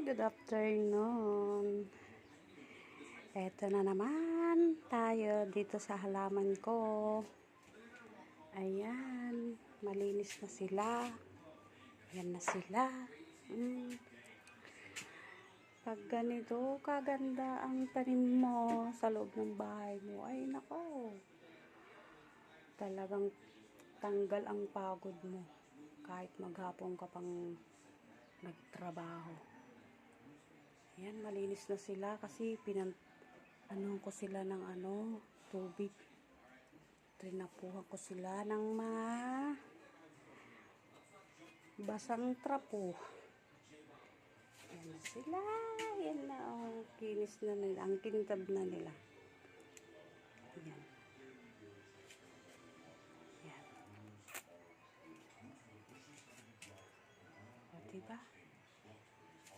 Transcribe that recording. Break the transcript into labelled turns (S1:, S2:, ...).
S1: Good afternoon. Eto na naman tayo dito sa halaman ko. Ayan, malinis na sila. Ayan na sila. Pag ganito, kaganda ang tanim mo sa loob ng bahay mo. Ay, nako. Talagang tanggal ang pagod mo. Kahit maghapon ka pang nagtrabaho. Ayan, malinis na sila kasi ko sila ng tubig. Trinapuhan ko sila ng basang trapo. Ayan na sila. Ayan na, kinis na nila. Ang kintab na nila.